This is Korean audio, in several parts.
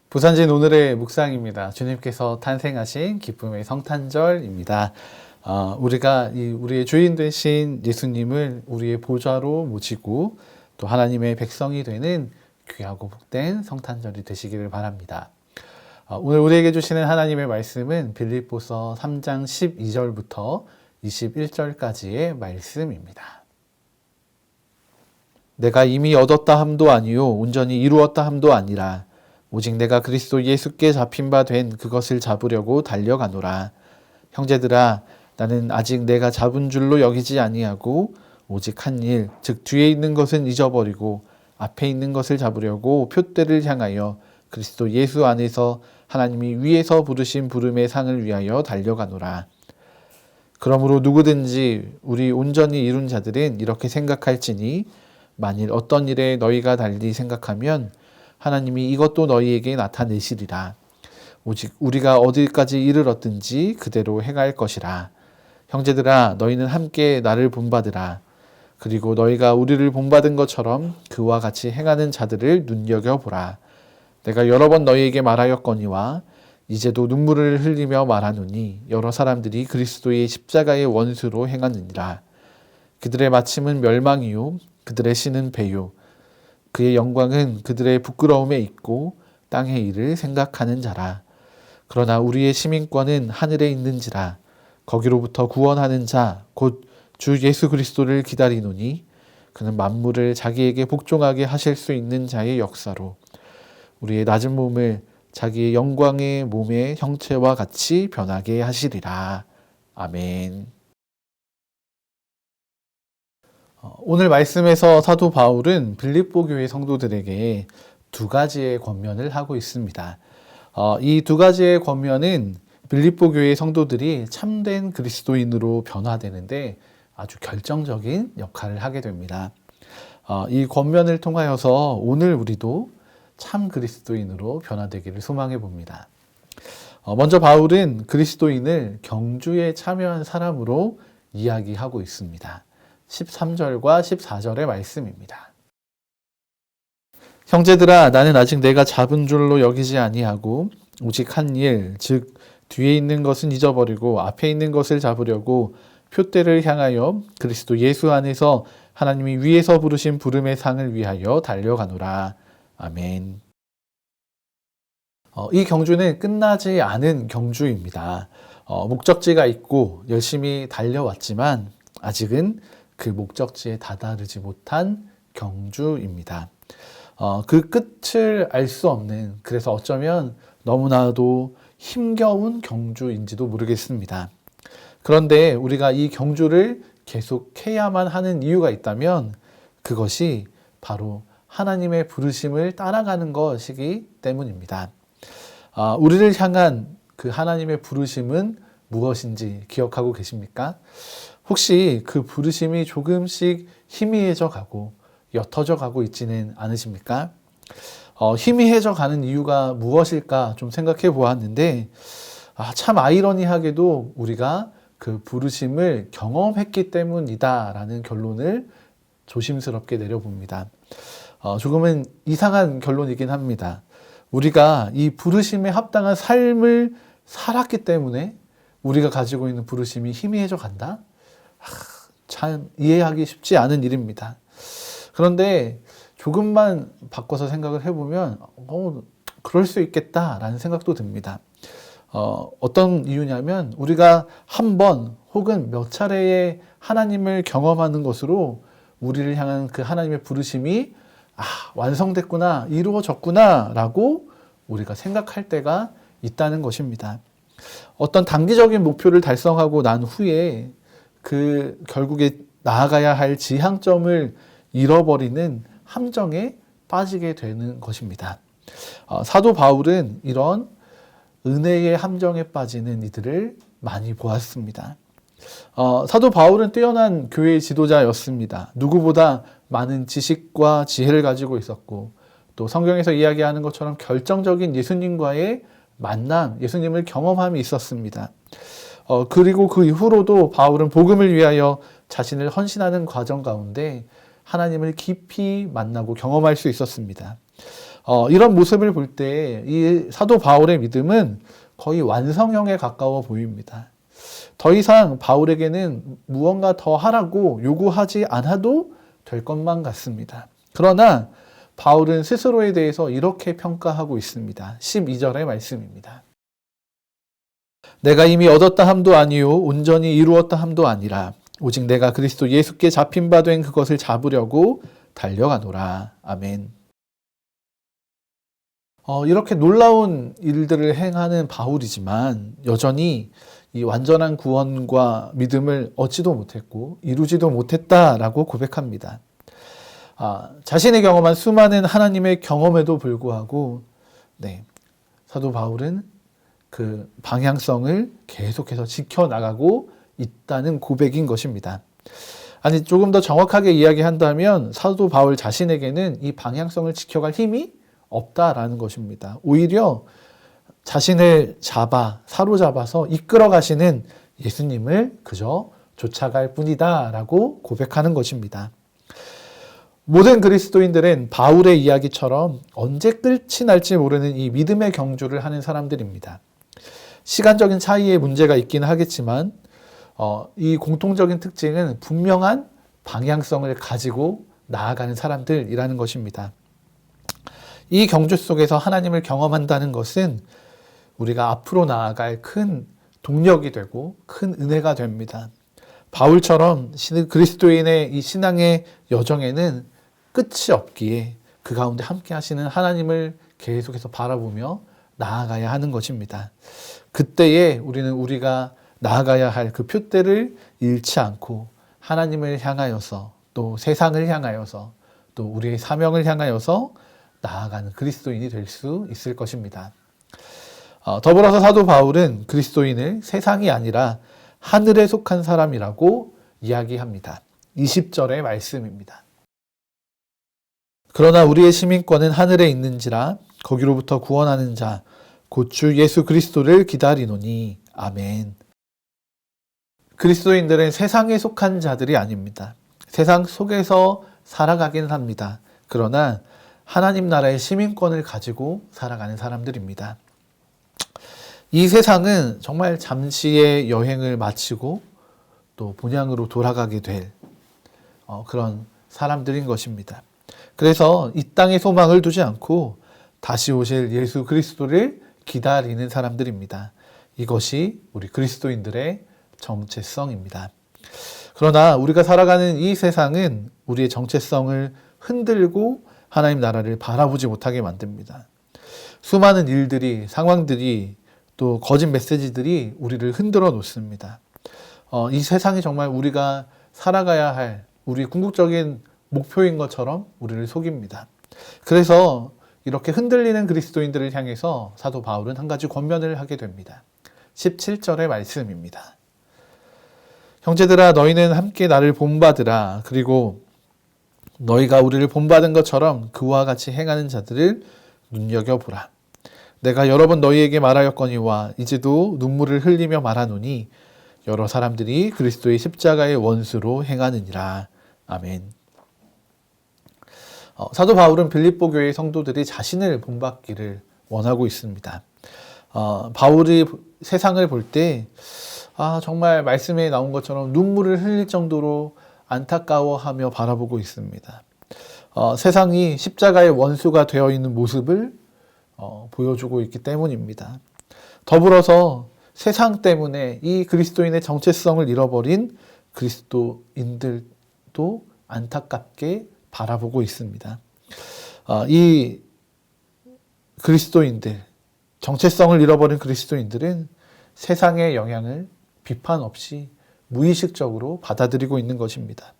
부산진 오늘의 묵상입니다. 주님께서 탄생하신 기쁨의 성탄절입니다. 우리가 우리의 주인 되신 예수님을 우리의 보좌로 모시고 또 하나님의 백성이 되는 귀하고 복된 성탄절이 되시기를 바랍니다. 오늘 우리에게 주시는 하나님의 말씀은 빌립보서 3장 12절부터 21절까지의 말씀입니다. 내가 이미 얻었다 함도 아니요 온전히 이루었다 함도 아니라 오직 내가 그리스도 예수께 잡힌 바 된 그것을 잡으려고 달려가노라. 형제들아, 나는 아직 내가 잡은 줄로 여기지 아니하고 오직 한 일, 즉 뒤에 있는 것은 잊어버리고 앞에 있는 것을 잡으려고 표대를 향하여 그리스도 예수 안에서 하나님이 위에서 부르신 부름의 상을 위하여 달려가노라. 그러므로 누구든지 우리 온전히 이룬 자들은 이렇게 생각할지니 만일 어떤 일에 너희가 달리 생각하면 하나님이 이것도 너희에게 나타내시리라. 오직 우리가 어디까지 이르렀든지 그대로 행할 것이라. 형제들아, 너희는 함께 나를 본받으라. 그리고 너희가 우리를 본받은 것처럼 그와 같이 행하는 자들을 눈여겨보라. 내가 여러 번 너희에게 말하였거니와 이제도 눈물을 흘리며 말하노니 여러 사람들이 그리스도의 십자가의 원수로 행하느니라. 그들의 마침은 멸망이요 그들의 신은 배요 그의 영광은 그들의 부끄러움에 있고 땅의 일을 생각하는 자라. 그러나 우리의 시민권은 하늘에 있는지라. 거기로부터 구원하는 자 곧 주 예수 그리스도를 기다리노니 그는 만물을 자기에게 복종하게 하실 수 있는 자의 역사로 우리의 낮은 몸을 자기의 영광의 몸의 형체와 같이 변하게 하시리라. 아멘. 오늘 말씀에서 사도 바울은 빌립보 교회 성도들에게 두 가지의 권면을 하고 있습니다. 이 두 가지의 권면은 빌립보 교회 성도들이 참된 그리스도인으로 변화되는데 아주 결정적인 역할을 하게 됩니다. 이 권면을 통하여서 오늘 우리도 참 그리스도인으로 변화되기를 소망해 봅니다. 먼저 바울은 그리스도인을 경주에 참여한 사람으로 이야기하고 있습니다. 13절과 14절의 말씀입니다. 형제들아, 나는 아직 내가 잡은 줄로 여기지 아니하고 오직 한 일, 즉 뒤에 있는 것은 잊어버리고 앞에 있는 것을 잡으려고 표대를 향하여 그리스도 예수 안에서 하나님이 위에서 부르신 부름의 상을 위하여 달려가노라. 아멘. 이 경주는 끝나지 않은 경주입니다. 목적지가 있고 열심히 달려왔지만 아직은 그 목적지에 다다르지 못한 경주입니다. 그 끝을 알 수 없는, 그래서 어쩌면 너무나도 힘겨운 경주인지도 모르겠습니다. 그런데 우리가 이 경주를 계속해야만 하는 이유가 있다면 그것이 바로 하나님의 부르심을 따라가는 것이기 때문입니다. 우리를 향한 그 하나님의 부르심은 무엇인지 기억하고 계십니까? 혹시 그 부르심이 조금씩 희미해져 가고 옅어져 가고 있지는 않으십니까? 희미해져 가는 이유가 무엇일까 좀 생각해 보았는데 참 아이러니하게도 우리가 그 부르심을 경험했기 때문이다라는 결론을 조심스럽게 내려봅니다. 조금은 이상한 결론이긴 합니다. 우리가 이 부르심에 합당한 삶을 살았기 때문에 우리가 가지고 있는 부르심이 희미해져 간다? 참 이해하기 쉽지 않은 일입니다. 그런데 조금만 바꿔서 생각을 해보면 그럴 수 있겠다라는 생각도 듭니다. 어떤 이유냐면 우리가 한 번 혹은 몇 차례의 하나님을 경험하는 것으로 우리를 향한 그 하나님의 부르심이 완성됐구나, 이루어졌구나 라고 우리가 생각할 때가 있다는 것입니다. 어떤 단기적인 목표를 달성하고 난 후에 그 결국에 나아가야 할 지향점을 잃어버리는 함정에 빠지게 되는 것입니다. 사도 바울은 이런 은혜의 함정에 빠지는 이들을 많이 보았습니다. 사도 바울은 뛰어난 교회의 지도자였습니다. 누구보다 많은 지식과 지혜를 가지고 있었고 또 성경에서 이야기하는 것처럼 결정적인 예수님과의 만남, 예수님을 경험함이 있었습니다. 그리고 그 이후로도 바울은 복음을 위하여 자신을 헌신하는 과정 가운데 하나님을 깊이 만나고 경험할 수 있었습니다. 이런 모습을 볼 때 이 사도 바울의 믿음은 거의 완성형에 가까워 보입니다. 더 이상 바울에게는 무언가 더 하라고 요구하지 않아도 될 것만 같습니다. 그러나 바울은 스스로에 대해서 이렇게 평가하고 있습니다. 12절의 말씀입니다. 내가 이미 얻었다 함도 아니요 온전히 이루었다 함도 아니라 오직 내가 그리스도 예수께 잡힌 바 된 그것을 잡으려고 달려가노라. 아멘. 이렇게 놀라운 일들을 행하는 바울이지만 여전히 이 완전한 구원과 믿음을 얻지도 못했고 이루지도 못했다라고 고백합니다. 자신이 경험한 수많은 하나님의 경험에도 불구하고 사도 바울은 그 방향성을 계속해서 지켜나가고 있다는 고백인 것입니다. 아니, 조금 더 정확하게 이야기한다면 사도 바울 자신에게는 이 방향성을 지켜갈 힘이 없다라는 것입니다. 오히려 자신을 사로잡아서 이끌어 가시는 예수님을 그저 쫓아갈 뿐이다라고 고백하는 것입니다. 모든 그리스도인들은 바울의 이야기처럼 언제 끝이 날지 모르는 이 믿음의 경주를 하는 사람들입니다. 시간적인 차이에 문제가 있긴 하겠지만 이 공통적인 특징은 분명한 방향성을 가지고 나아가는 사람들이라는 것입니다. 이 경주 속에서 하나님을 경험한다는 것은 우리가 앞으로 나아갈 큰 동력이 되고 큰 은혜가 됩니다. 바울처럼 그리스도인의 이 신앙의 여정에는 끝이 없기에 그 가운데 함께 하시는 하나님을 계속해서 바라보며 나아가야 하는 것입니다. 그때에 우리가 나아가야 할 그 표대를 잃지 않고 하나님을 향하여서 또 세상을 향하여서 또 우리의 사명을 향하여서 나아가는 그리스도인이 될 수 있을 것입니다. 더불어서 사도 바울은 그리스도인을 세상이 아니라 하늘에 속한 사람이라고 이야기합니다. 20절의 말씀입니다. 그러나 우리의 시민권은 하늘에 있는지라 거기로부터 구원하는 자 곧 주 예수 그리스도를 기다리노니. 아멘. 그리스도인들은 세상에 속한 자들이 아닙니다. 세상 속에서 살아가긴 합니다. 그러나 하나님 나라의 시민권을 가지고 살아가는 사람들입니다. 이 세상은 정말 잠시의 여행을 마치고 또 본향으로 돌아가게 될 그런 사람들인 것입니다. 그래서 이 땅에 소망을 두지 않고 다시 오실 예수 그리스도를 기다리는 사람들입니다. 이것이 우리 그리스도인들의 정체성입니다. 그러나 우리가 살아가는 이 세상은 우리의 정체성을 흔들고 하나님 나라를 바라보지 못하게 만듭니다. 수많은 일들이, 상황들이, 또 거짓 메시지들이 우리를 흔들어 놓습니다. 이 세상이 정말 우리가 살아가야 할 우리 궁극적인 목표인 것처럼 우리를 속입니다. 그래서 이렇게 흔들리는 그리스도인들을 향해서 사도 바울은 한 가지 권면을 하게 됩니다. 17절의 말씀입니다. 형제들아, 너희는 함께 나를 본받으라. 그리고 너희가 우리를 본받은 것처럼 그와 같이 행하는 자들을 눈여겨보라. 내가 여러 번 너희에게 말하였거니와 이제도 눈물을 흘리며 말하노니 여러 사람들이 그리스도의 십자가의 원수로 행하느니라. 아멘. 사도 바울은 빌립보 교회의 성도들이 자신을 본받기를 원하고 있습니다. 바울이 세상을 볼 때 정말 말씀에 나온 것처럼 눈물을 흘릴 정도로 안타까워하며 바라보고 있습니다. 세상이 십자가의 원수가 되어 있는 모습을 보여주고 있기 때문입니다. 더불어서 세상 때문에 이 그리스도인의 정체성을 잃어버린 그리스도인들도 안타깝게 바라보고 있습니다. 이 그리스도인들, 정체성을 잃어버린 그리스도인들은 세상의 영향을 비판 없이 무의식적으로 받아들이고 있는 것입니다.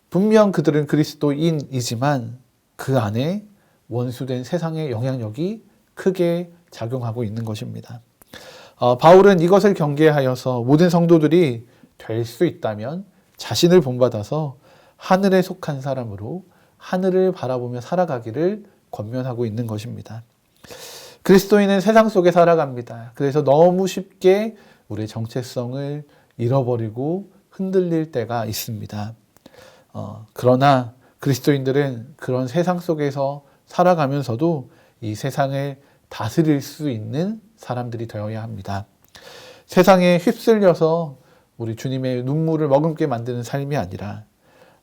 분명 그들은 그리스도인이지만 그 안에 원수된 세상의 영향력이 크게 작용하고 있는 것입니다. 바울은 이것을 경계하여서 모든 성도들이 될 수 있다면 자신을 본받아서 하늘에 속한 사람으로 하늘을 바라보며 살아가기를 권면하고 있는 것입니다. 그리스도인은 세상 속에 살아갑니다. 그래서 너무 쉽게 우리의 정체성을 잃어버리고 흔들릴 때가 있습니다. 그러나 그리스도인들은 그런 세상 속에서 살아가면서도 이 세상을 다스릴 수 있는 사람들이 되어야 합니다. 세상에 휩쓸려서 우리 주님의 눈물을 머금게 만드는 삶이 아니라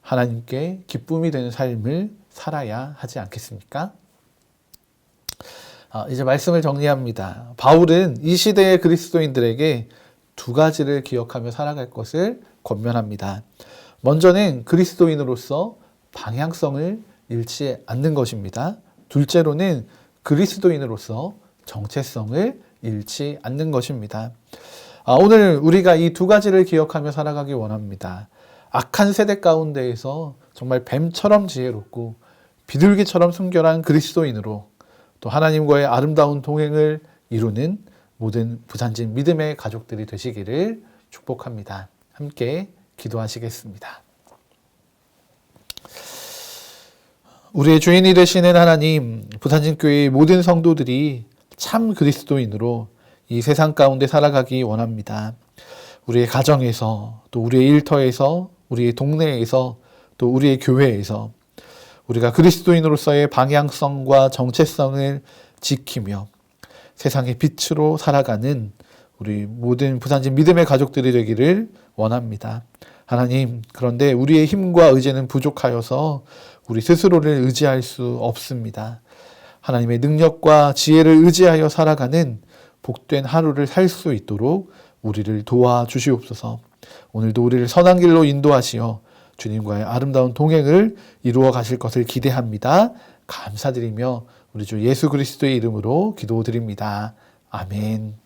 하나님께 기쁨이 되는 삶을 살아야 하지 않겠습니까? 이제 말씀을 정리합니다. 바울은 이 시대의 그리스도인들에게 두 가지를 기억하며 살아갈 것을 권면합니다. 먼저는 그리스도인으로서 방향성을 잃지 않는 것입니다. 둘째로는 그리스도인으로서 정체성을 잃지 않는 것입니다. 오늘 우리가 이 두 가지를 기억하며 살아가기 원합니다. 악한 세대 가운데에서 정말 뱀처럼 지혜롭고 비둘기처럼 순결한 그리스도인으로 또 하나님과의 아름다운 동행을 이루는 모든 부산진 믿음의 가족들이 되시기를 축복합니다. 함께 기도하시겠습니다. 우리의 주인이 되시는 하나님, 부산진교회의 모든 성도들이 참 그리스도인으로 이 세상 가운데 살아가기 원합니다. 우리의 가정에서, 또 우리의 일터에서, 우리의 동네에서, 또 우리의 교회에서 우리가 그리스도인으로서의 방향성과 정체성을 지키며 세상의 빛으로 살아가는 우리 모든 부산진 믿음의 가족들이 되기를 원합니다. 하나님, 그런데 우리의 힘과 의지는 부족하여서 우리 스스로를 의지할 수 없습니다. 하나님의 능력과 지혜를 의지하여 살아가는 복된 하루를 살 수 있도록 우리를 도와주시옵소서. 오늘도 우리를 선한 길로 인도하시어 주님과의 아름다운 동행을 이루어 가실 것을 기대합니다. 감사드리며 우리 주 예수 그리스도의 이름으로 기도드립니다. 아멘.